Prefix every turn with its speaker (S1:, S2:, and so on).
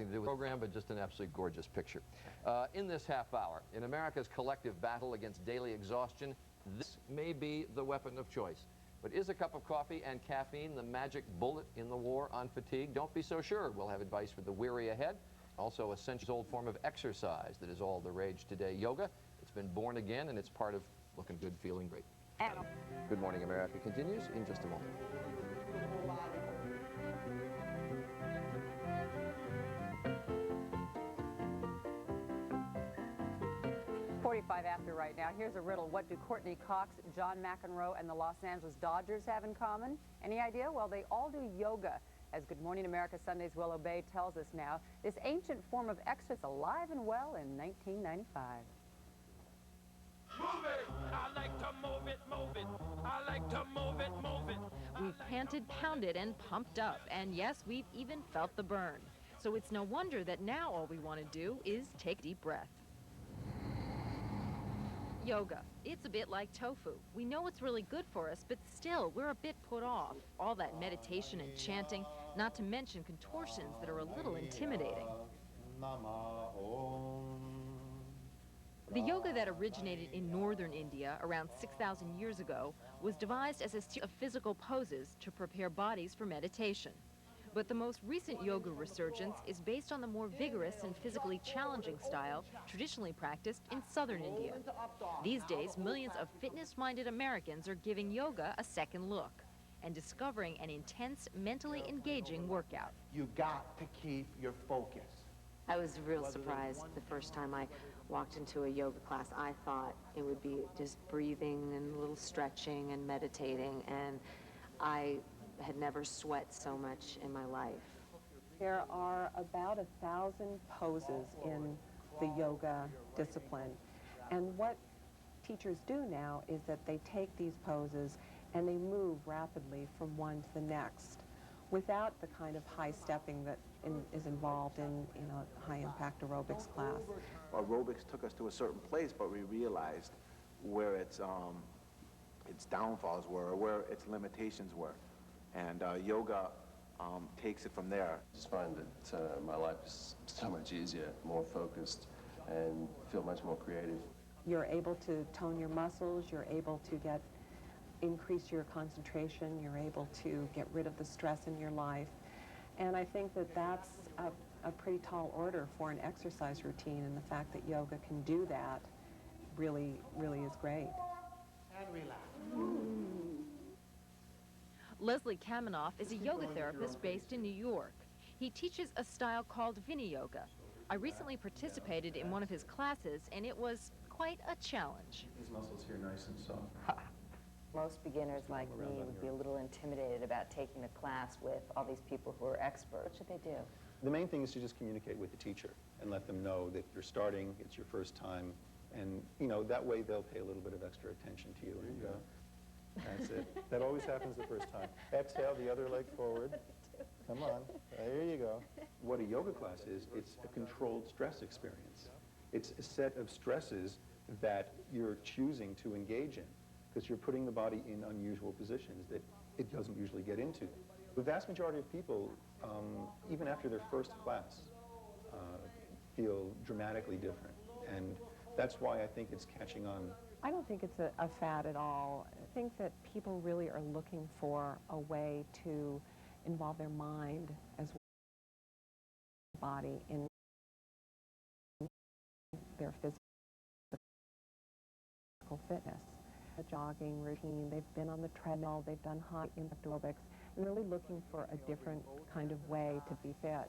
S1: nothing to do with the program, but just an absolutely gorgeous picture. In this half hour, in America's collective battle against daily exhaustion, this may be the weapon of choice. But is a cup of coffee and caffeine the magic bullet in the war on fatigue? Don't be so sure. We'll have advice for the weary ahead. Also, a centuries-old form of exercise that is all the rage today, yoga. It's been born again, and it's part of looking good, feeling great. Good Morning America continues in just a moment.
S2: 45 after right now. Here's a riddle. What do Courtney Cox, John McEnroe, and the Los Angeles Dodgers have in common? Any idea? Well, they all do yoga. As Good Morning America Sunday's Willow Bay tells us now, this ancient form of exercise alive and well in 1995.
S3: Move it! I like to move it, move it. I like to move it, move it.
S4: We've panted, pounded, and pumped up. And yes, we've even felt the burn. So it's no wonder that now all we want to do is take a deep breath. Yoga. It's a bit like tofu. We know it's really good for us, but still, we're a bit put off. All that meditation and chanting, not to mention contortions that are a little intimidating. The yoga that originated in northern India around 6,000 years ago was devised as a series of physical poses to prepare bodies for meditation. But the most recent yoga resurgence is based on the more vigorous and physically challenging style traditionally practiced in southern India. These days, millions of fitness-minded Americans are giving yoga a second look and discovering an intense, mentally engaging workout.
S5: You got to keep your focus.
S6: I was real surprised the first time I walked into a yoga class. I thought it would be just breathing and a little stretching and meditating, and I had never sweat so much in my life.
S7: There are about 1,000 poses in the yoga discipline. And what teachers do now is that they take these poses and they move rapidly from one to the next without the kind of high stepping that is involved in a high-impact aerobics class.
S5: Aerobics took us to a certain place, but we realized where its downfalls were, or where its limitations were. And yoga takes it from there.
S8: I just find that my life is so much easier, more focused, and feel much more creative.
S7: You're able to tone your muscles, you're able to increase your concentration, you're able to get rid of the stress in your life. And I think that that's a pretty tall order for an exercise routine, and the fact that yoga can do that really, really is great.
S5: And relax.
S4: Leslie Kamenoff is a yoga therapist based in New York. He teaches a style called Vinyasa. I recently participated in one of his classes, and it was quite a challenge.
S8: These muscles here nice and soft.
S9: Most beginners like me would be a little intimidated about taking a class with all these people who are experts. What should they do?
S10: The main thing is to just communicate with the teacher and let them know that you're starting, it's your first time, and that way they'll pay a little bit of extra attention to you. And, that's it. That always happens the first time. Exhale, the other leg forward. Come on. There you go. What a yoga class is, it's a controlled stress experience. It's a set of stresses that you're choosing to engage in because you're putting the body in unusual positions that it doesn't usually get into. The vast majority of people, even after their first class, feel dramatically different. And that's why I think it's catching on.
S7: I don't think it's a fad at all. I think that people really are looking for a way to involve their mind as well as their body in their physical fitness. A jogging routine, they've been on the treadmill, they've done high impact aerobics, and really looking for a different kind of way to be fit.